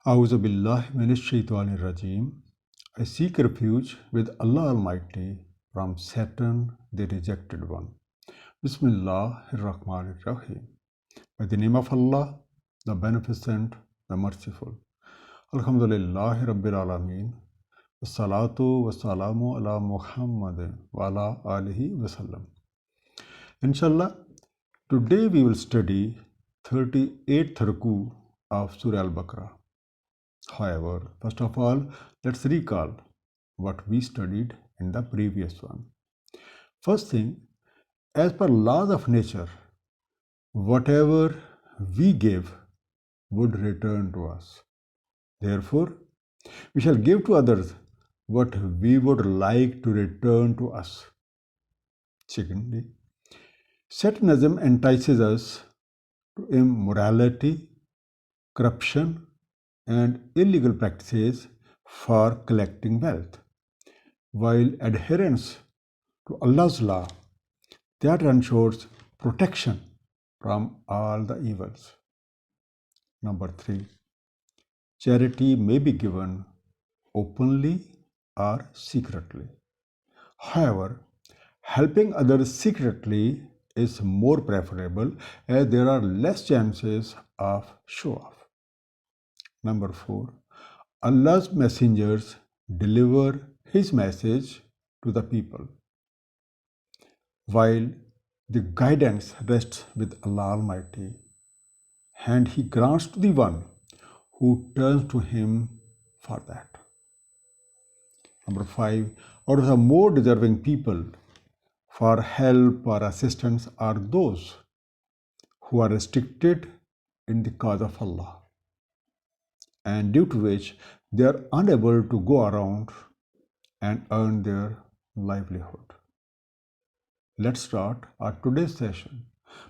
A'udhu billahi minash shaitanir rajeem. I seek refuge with Allah Almighty from Satan, the rejected one. Bismillahir Rahmanir Rahim. By the name of Allah, the Beneficent, the Merciful. Alhamdulillahi Rabbil Alameen. Wassalatu wassalamu ala Muhammadin wa ala alihi wasallam. Inshallah, today we will study 38th Ruku of Surah Al-Baqarah. However, first of all, let's recall what we studied in the previous one. First thing, as per laws of nature, whatever we give would return to us. Therefore, we shall give to others what we would like to return to us. Secondly, Satanism entices us to immorality, corruption, and illegal practices for collecting wealth, while adherence to Allah's law that ensures protection from all the evils. Number 3, charity may be given openly or secretly. However, helping others secretly is more preferable as there are less chances of show-off. Number 4, Allah's messengers deliver His message to the people, while the guidance rests with Allah Almighty, and He grants to the one who turns to Him for that. Number 5, out of the more deserving people for help or assistance are those who are restricted in the cause of Allah, and due to which they are unable to go around and earn their livelihood. Let's start our today's session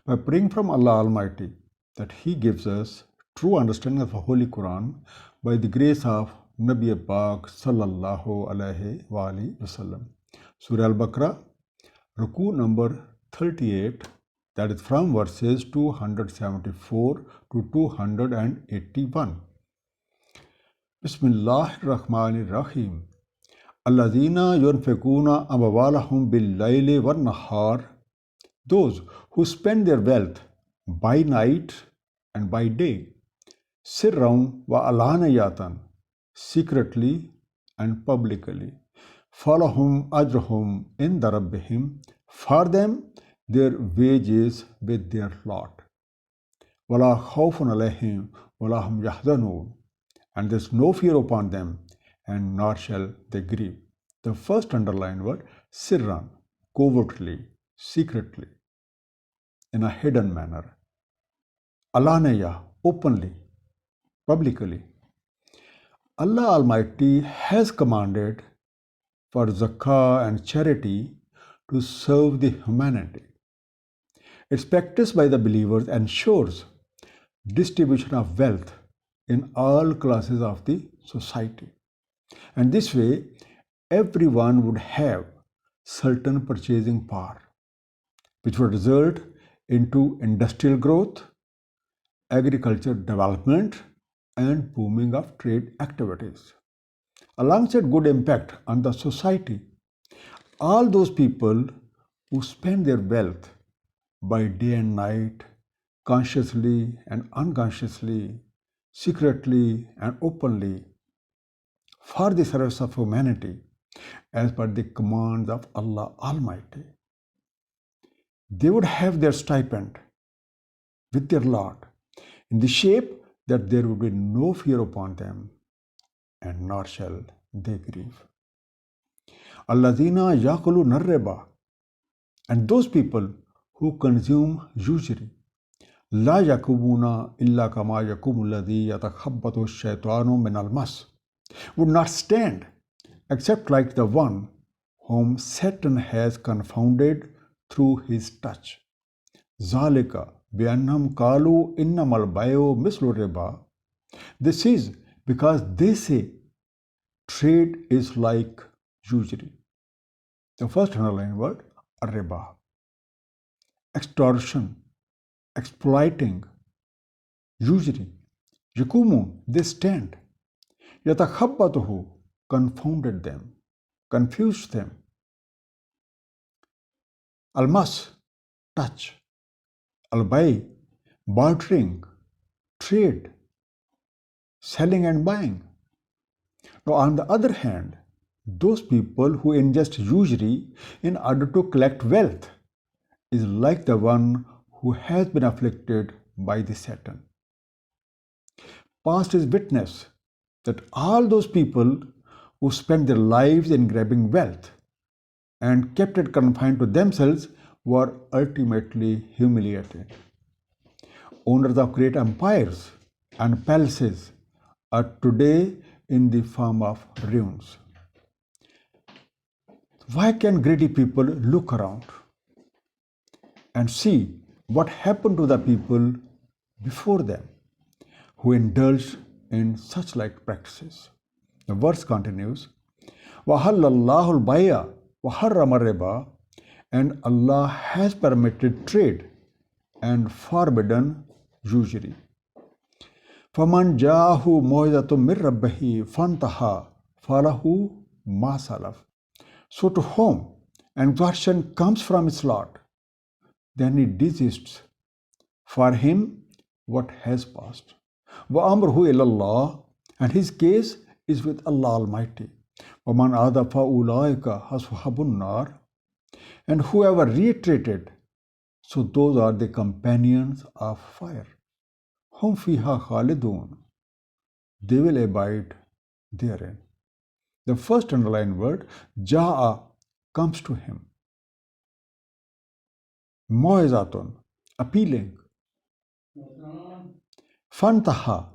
by praying from Allah Almighty that He gives us true understanding of the Holy Quran by the grace of Nabi Pak Sallallahu Alaihi Wasallam. Surah Al-Baqarah, Ruku number 38, that is from verses 274 to 281. Bismillahir Rahmanir Rahim. Alladhina yunfikuna amwalahum bil-layli wan-nahar. Those who spend their wealth by night and by day. Sirran wa alaniyatan, secretly and publicly. Falahum ajrahum inda rabbihim. For them their wages with their lot. Wala khawfun alayhim wala hum yahzanun. And there is no fear upon them, and nor shall they grieve. The first underlined word, sirran, covertly, secretly, in a hidden manner. Alanaya, openly, publicly. Allah Almighty has commanded for zakah and charity to serve the humanity. Its practice by the believers ensures distribution of wealth in all classes of the society. And this way, everyone would have certain purchasing power, which would result into industrial growth, agriculture development, and booming of trade activities. Alongside good impact on the society, all those people who spend their wealth by day and night, consciously and unconsciously, secretly and openly, for the service of humanity, as per the commands of Allah Almighty, they would have their stipend with their lot in the shape that there would be no fear upon them, and nor shall they grieve. Alladhina yakuluna riba, and those people who consume usury. La yakumuna illa kama yakumu alladhi yatakhabbatu shaitanu min al-mas, would not stand except like the one whom Satan has confounded through his touch. Zalika bi'annam kalu innamal bayu mislu riba. This is because they say trade is like usury. The first underlined word, riba. Extortion, exploiting, usury. Yakumu, they stand. yatakhabbatuhu confounded them, confused them. Almas, touch. Albay, bartering, trade, selling and buying. Now, on the other hand, those people who ingest usury in order to collect wealth is like the one who has been afflicted by the Satan. Past is witness that all those people who spent their lives in grabbing wealth and kept it confined to themselves were ultimately humiliated. Owners of great empires and palaces are today in the form of ruins. Why can greedy people look around and see what happened to the people before them who indulged in such like practices? The verse continues, وَحَلَّ الْبَيْعَ وَحَرَّمَ الرِّبَا, and Allah has permitted trade and forbidden usury. فَمَنْ جَاءَهُ مَوْعِظَةٌ مِّن رَبِّهِ فَانْتَهَى فَلَهُ مَا سَلَفَ. So to whom an exhortation comes from his Lord, then he desists. For him, what has passed. وَأَمْرُهُ إِلَى اللَّهِ, and his case is with Allah Almighty. وَمَنْ عَادَ فَأُولَٰئِكَ أَصْحَابُ النَّارِ, and whoever reiterated, so those are the companions of fire. Hum fiha khalidun, they will abide therein. The first underlined word, ja'a, comes to him. Mo'izatun, appealing. Fantaha,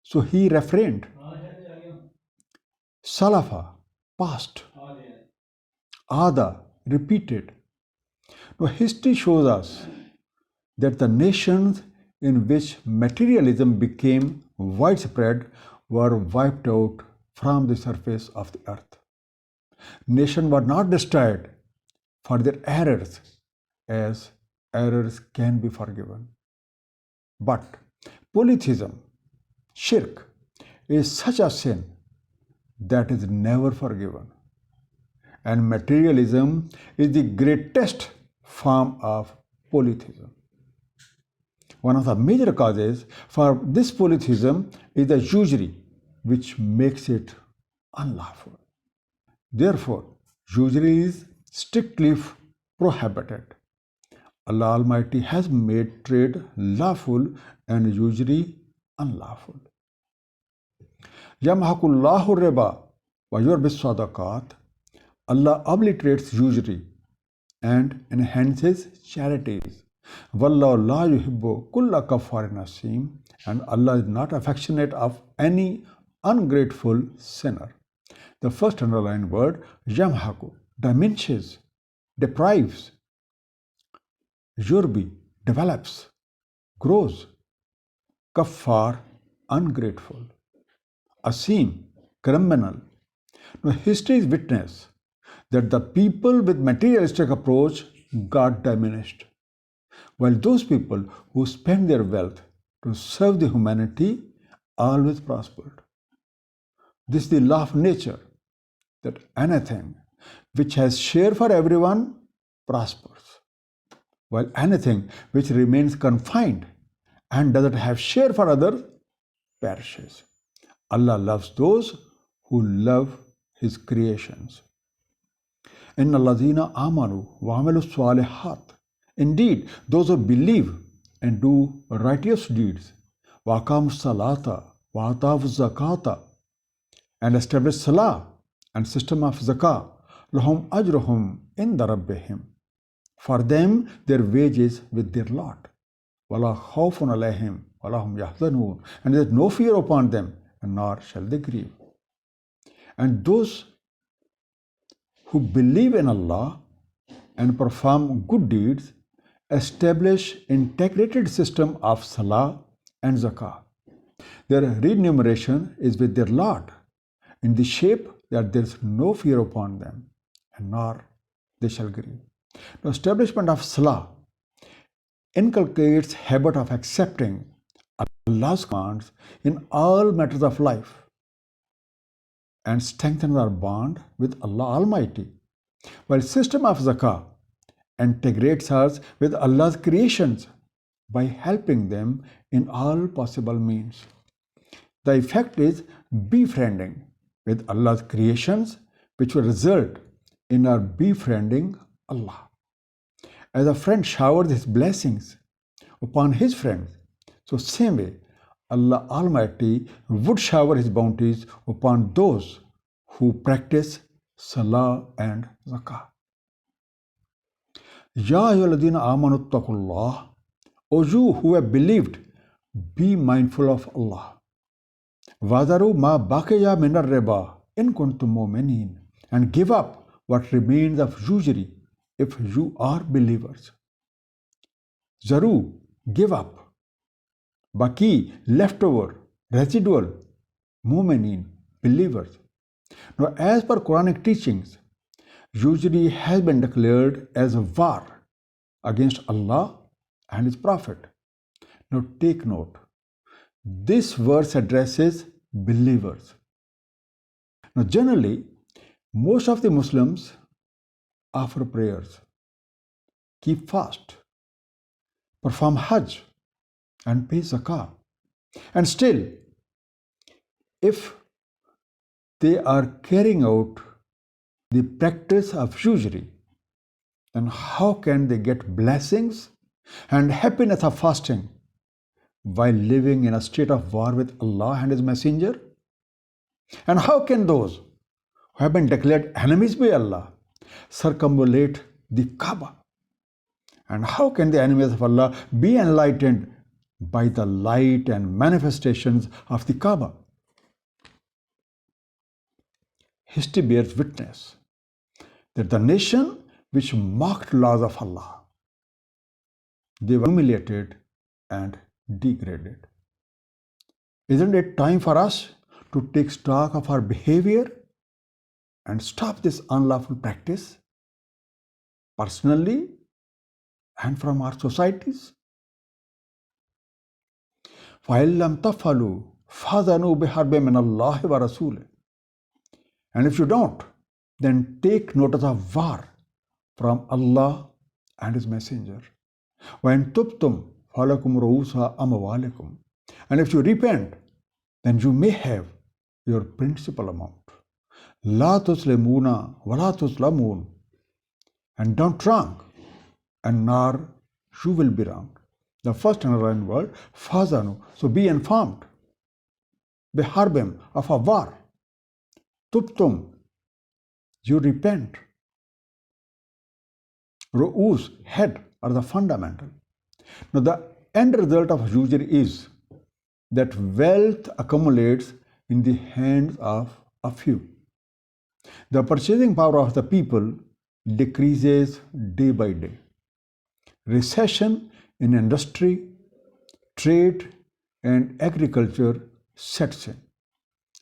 so he refrained. Salafa, past. Ada, repeated. Now history shows us that the nations in which materialism became widespread were wiped out from the surface of the earth. Nations were not destroyed for their errors, as errors can be forgiven. But polytheism, shirk, is such a sin that is never forgiven. And materialism is the greatest form of polytheism. One of the major causes for this polytheism is the usury, which makes it unlawful. Therefore, usury is strictly prohibited. Allah Almighty has made trade lawful and usury unlawful. Yamhaqullahu riba wa yurbis sadaqat. Allah obliterates usury and enhances charities. Wallahu la yuhibbu kulla kaffarin asim, and Allah is not affectionate of any ungrateful sinner. The first underlined word, yamhaku, diminishes, deprives. Yurbi, develops, grows. Kaffar, ungrateful. Asim, criminal. Now history is witness that the people with materialistic approach got diminished, while those people who spent their wealth to serve the humanity always prospered. This is the law of nature, that anything which has share for everyone prospers, while anything which remains confined and doesn't have share for others perishes. Allah loves those who love His creations. Inna allazina amanu wa amilu salihat. Indeed, those who believe and do righteous deeds, wa aqamu salata wa atawu zakata, and establish salah and system of zakah, lahum ajruhum inda rabbihim. For them, their wages with their Lord. Wala khawfun alayhim wala hum yahzanun, and there is no fear upon them, and nor shall they grieve. And those who believe in Allah and perform good deeds establish integrated system of salah and zakah. Their remuneration is with their Lord in the shape that there is no fear upon them, and nor they shall grieve. The establishment of salah inculcates habit of accepting Allah's commands in all matters of life, and strengthens our bond with Allah Almighty, while system of zakah integrates us with Allah's creations by helping them in all possible means. The effect is befriending with Allah's creations, which will result in our befriending Allah. As a friend showers his blessings upon his friends, so same way Allah Almighty would shower his bounties upon those who practice salah and zakah. Ya ayyuhalladhina amanu taqullah, O you who have believed, be mindful of Allah. Wadaru ma baqiya minar riba in kuntum mu'minin, and give up what remains of usury if you are believers. Zaru, give up. Baki, leftover, residual, mu'minin, believers. Now, as per Quranic teachings, usury has been declared as a war against Allah and His Prophet. Now, take note. This verse addresses believers. Now, generally, most of the Muslims offer prayers, keep fast, perform Hajj, and pay zakah. And still, if they are carrying out the practice of usury, then how can they get blessings and happiness of fasting while living in a state of war with Allah and His Messenger? And how can those who have been declared enemies by Allah circumambulate the Kaaba? And how can the enemies of Allah be enlightened by the light and manifestations of the Kaaba? History bears witness that the nation which mocked laws of Allah, they were humiliated and degraded. Isn't it time for us to take stock of our behavior and stop this unlawful practice personally and from our societies? فَإِن لَمْ تَفْعَلُوا فَأْذَنُوا بِحَرْبٍ مِّنَ اللَّهِ وَرَسُولِهِ. And if you don't, then take notice of war from Allah and His Messenger. وَإِن تُبْتُمْ فَلَكُمْ رُءُوسُ أَمْوَالِكُمْ. And if you repent, then you may have your principal amount. لَا تُسْلِمُونَ وَلَا تُسْلَمُونَ. And don't wrong, and nor you will be wrong. The first underlined word, fazanu, so be informed. Biharbim, of a war. Tubtum, you repent. Ru'us, head, are the fundamental. Now the end result of usury is that wealth accumulates in the hands of a few. The purchasing power of the people decreases day by day. Recession in industry, trade, and agriculture sets in.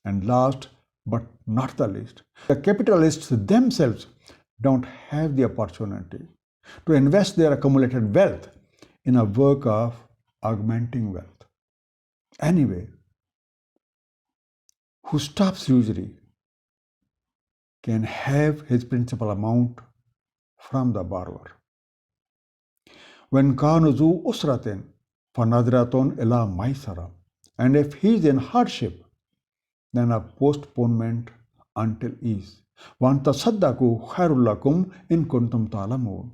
And last but not the least, the capitalists themselves don't have the opportunity to invest their accumulated wealth in a work of augmenting wealth. Anyway, who stops usury can have his principal amount from the borrower. When kanuzu usratin fanadratun ila maisara, and if he is in hardship, then a postponement until ease. Wan tasaddaku khairul lakum in kuntum ta'lamun.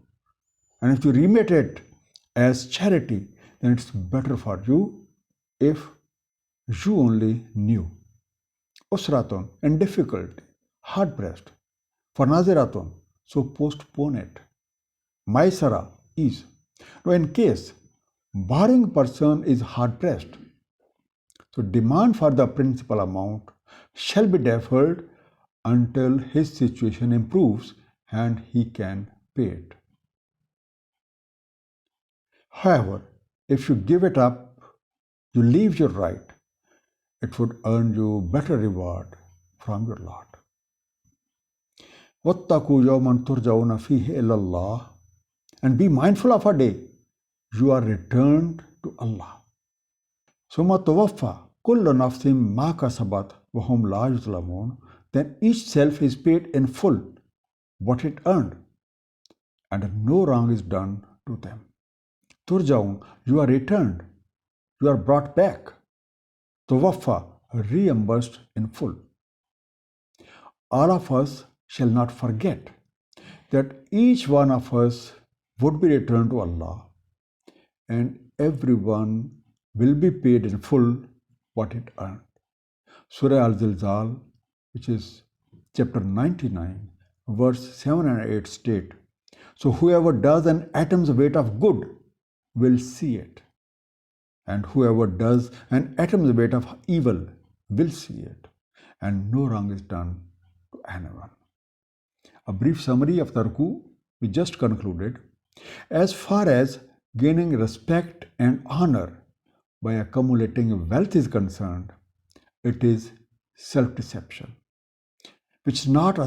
And if you remit it as charity, then it's better for you if you only knew. Usratun, in difficulty, hard pressed. Fanadratun, so postpone it. Maisara, ease. Now, in case borrowing person is hard pressed, so demand for the principal amount shall be deferred until his situation improves and he can pay it. However, if you give it up, you leave your right, it would earn you better reward from your Lord. وَاتَّقُوا يَوْمًا تُرْجَعُونَ فِيهِ إِلَى اللَّهِ. And be mindful of a day you are returned to Allah. ثُمَّ تُوَفَّى كُلُّ نَفْسٍ مَا كَسَبَتْ وَهُمْ لَا يُظْلَمُونَ. then each self is paid in full what it earned, and no wrong is done to them. Turjaun, you are returned, you are brought back. Tawaffa, reimbursed in full. All of us shall not forget that each one of us would be returned to Allah, and everyone will be paid in full what it earned. Surah Al-Zilzal, which is chapter 99, verse 7 and 8 state, so whoever does an atom's weight of good will see it, and whoever does an atom's weight of evil will see it, and no wrong is done to anyone. A brief summary of the Ruku we just concluded. As far as gaining respect and honor by accumulating wealth is concerned, it is self-deception, which not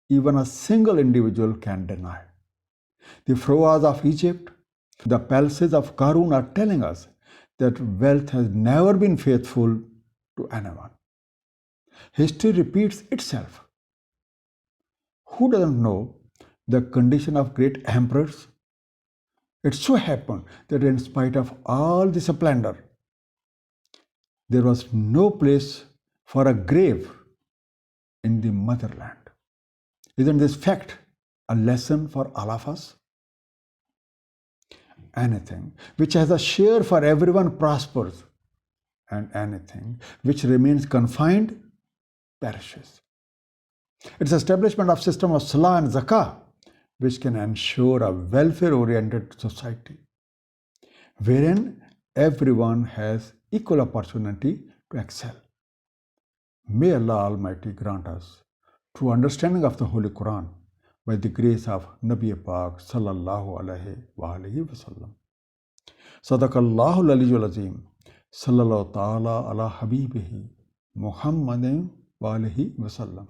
even a single individual can deny. The pharaohs of Egypt, the palaces of Qarun are telling us that wealth has never been faithful to anyone. History repeats itself. Who doesn't know the condition of great emperors? It so happened that in spite of all the splendor, there was no place for a grave in the motherland. Isn't this fact a lesson for all of us? Anything which has a share for everyone prospers, and anything which remains confined perishes. Its establishment of system of salah and zakah, which can ensure a welfare-oriented society, wherein everyone has equal opportunity to excel. May Allah Almighty grant us true understanding of the Holy Quran by the grace of Nabi Pak sallallahu alaihi wasallam. Sadaqallahu al-aliyyul azim. Sallallahu ta'ala ala habibihi Muhammadin wa alihi wasallam.